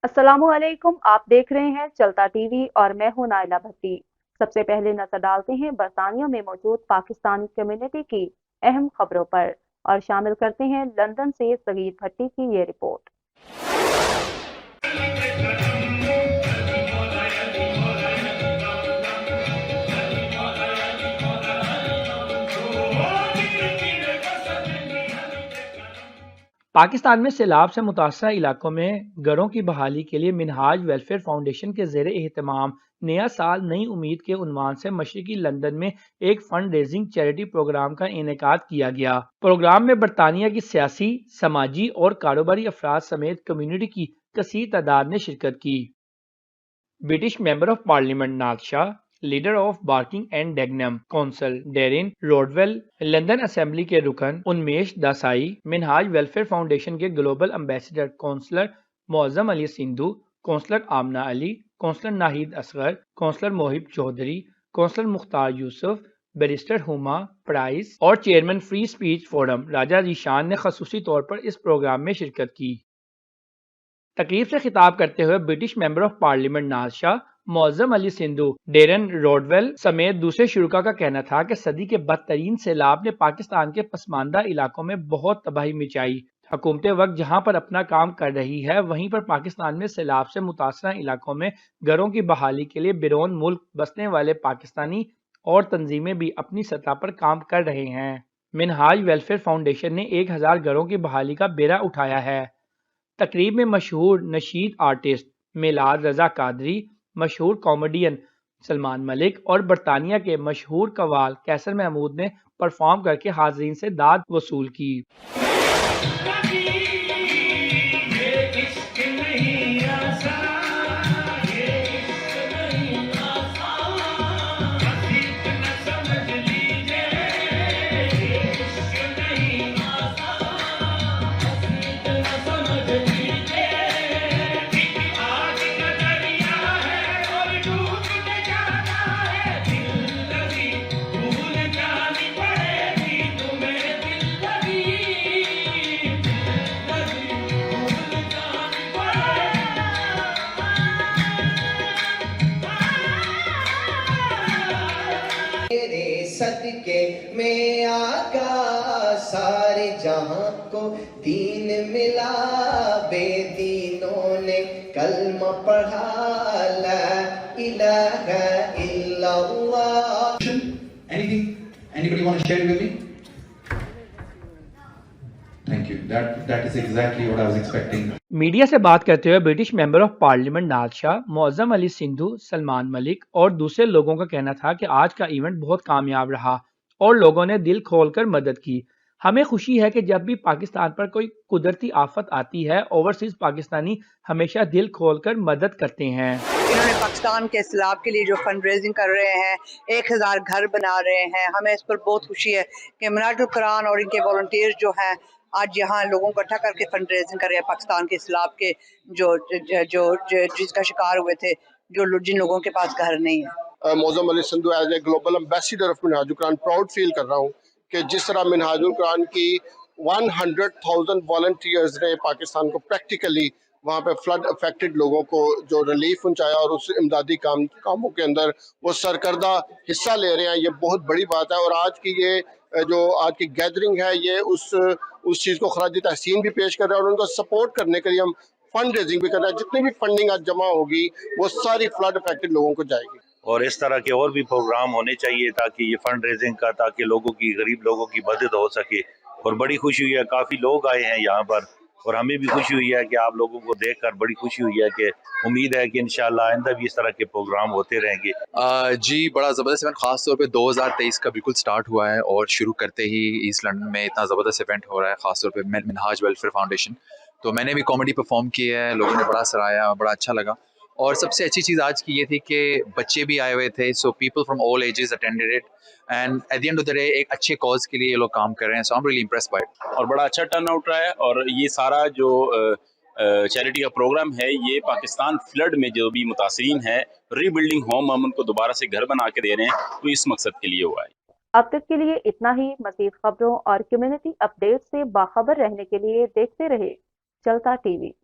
अस्सलामुअलैकुम। आप देख रहे हैं चलता टीवी और मैं हूं नाइला भट्टी। सबसे पहले नजर डालते हैं बरतानिया में मौजूद पाकिस्तानी कम्युनिटी की अहम खबरों पर और शामिल करते हैं लंदन से सगीर भट्टी की ये रिपोर्ट। पाकिस्तान में सैलाब से मुतासर इलाकों में घरों की बहाली के लिए मिनहाज वेलफेयर फाउंडेशन के ज़ेर एहतमाम नया साल नई उम्मीद के उन्वान से मशरकी लंदन में एक फंड रेजिंग चैरिटी प्रोग्राम का इनेकाद किया गया। प्रोग्राम में बरतानिया की सियासी, समाजी और कारोबारी अफराद समेत कम्युनिटी की कसीर तादाद ने शिरकत की। British member of parliament Naz Shah, leader of Barking and Dagenham council Darren Rodwell, London assembly के रुकन उन्मेश दासाई, मिनहाज वेलफेयर फाउंडेशन के global ambassador councillor Muazzam Ali Sindhu, councillor Amna Ali, councillor Nahid Asghar, councillor Mohib Chaudhry, councillor Mukhtar Yusuf, barrister Huma Price और chairman free speech forum Raja Zeeshan ने खसूसी तौर पर इस प्रोग्राम में शिरकत की। तकरीब से खिताब करते हुए British member of parliament Naz Shah Muazzam Ali Sindhu, Darren Rodwell समेत दूसरे शुरका का कहना था कि सदी के बदतरीन सैलाब ने पाकिस्तान के पसमानदा इलाकों में बहुत तबाही मचाई। हुकूमत वक्त जहां पर अपना काम कर रही है, वहीं पर पाकिस्तान में सैलाब से मुतासरा इलाकों में घरों की बहाली के लिए बैरून मुल्क बसने वाले पाकिस्तानी और तंजीमें भी अपनी सतह पर काम कर रहे हैं। मिनहाज वेलफेयर फाउंडेशन ने 1000 घरों की बहाली का बेड़ा उठाया है। तकरीब में मशहूर नशीद आर्टिस्ट मिलाद रजा कादरी, मशहूर कॉमेडियन सलमान मलिक और बरतानिया के मशहूर कव्वाल कैसर महमूद ने परफॉर्म करके हाज़रीन से दाद वसूल की। सदके में आका सारे जहां को दीन मिला, बेदीनों ने कलमा पढ़ा, ला इलाहा इल्लल्लाह। Anybody want to share it with me? Thank you. That is exactly what I was expecting. Media से बात करते हुए British member of parliament Naz Shah Muazzam Ali Sindhu, Salman Malik और दूसरे लोगों का कहना था कि आज का इवेंट बहुत कामयाब रहा और लोगों ने दिल खोलकर मदद की। हमें खुशी है कि जब भी पाकिस्तान पर कोई कुदरती आफत आती है, ओवरसीज पाकिस्तानी हमेशा दिल खोलकर मदद करते हैं। इन्होंने पाकिस्तान के सैलाब के लिए जो फंड रेजिंग कर रहे हैं, 1000 घर बना रहे हैं, हमें इस पर बहुत खुशी है कि मिनाजुल कुरान और इनके वॉलंटियर्स जो हैं आज यहाँ लोगों को इकट्ठा करके फंड रेजिंग कर रहे हैं पाकिस्तान के सैलाब के जो जिसका शिकार हुए थे, जिन लोगों के पास घर नहीं है। Muazzam Ali Sindhu as a global ambassador of Minhajul Quran proud feel कर रहा हूँ कि जिस तरह मिनहाजुल कुरान की 100,000 वॉलंटियर्स ने पाकिस्तान को प्रैक्टिकली वहाँ पे फ्लड अफेक्टेड लोगों को जो रिलीफ पहुँचाया और उस इमदादी कामों के अंदर वो सरकर्दा हिस्सा ले रहे हैं, ये बहुत बड़ी बात है। और आज की ये जो आज की गैदरिंग है, ये उस चीज़ को खराज तहसीन भी पेश कर रहा है और उनको सपोर्ट करने के लिए हम फंड रेजिंग भी कर रहे हैं। जितनी भी फंडिंग आज जमा होगी वो सारी फ्लड अफेक्टेड लोगों को जाएगी और इस तरह के और भी प्रोग्राम होने चाहिए ताकि ये फंड रेजिंग का, ताकि लोगों की, गरीब लोगों की मदद हो सके। और बड़ी खुशी हुई है, काफ़ी लोग आए हैं यहाँ पर और हमें भी खुशी हुई है कि आप लोगों को देखकर बड़ी खुशी हुई है कि उम्मीद है कि इंशाल्लाह आइंदा भी इस तरह के प्रोग्राम होते रहेंगे। जी, बड़ा ज़बरदस्त इवेंट ख़ास तौर पे 2023 का बिल्कुल स्टार्ट हुआ है और शुरू करते ही ईस्ट लंदन में इतना ज़बरदस्त इवेंट हो रहा है, ख़ास तौर पे मिनहाज वेलफेयर फाउंडेशन। तो मैंने भी कॉमेडी परफॉर्म की है, लोगों ने बड़ा सराहा, बड़ा अच्छा लगा। और सबसे अच्छी चीज़ आज की ये थी कि बच्चे भी आए हुए थे, so people from all ages attended it and at the end of the day एक अच्छे कॉज के लिए ये लोग काम कर रहे हैं, so I am really impressed by it. और बड़ा अच्छा टर्न आउट रहा है और ये सारा जो चैरिटी का प्रोग्राम है, ये पाकिस्तान फ्लड में जो भी मुतासरीन है, रीबिल्डिंग होम हम उनको दोबारा से घर बना के दे रहे हैं, तो इस मकसद के लिए हुआ है। अब तक के लिए इतना ही। मज़ीद खबरों और कम्युनिटी अपडेट से बाखबर रहने के लिए देखते रहे चलता टीवी।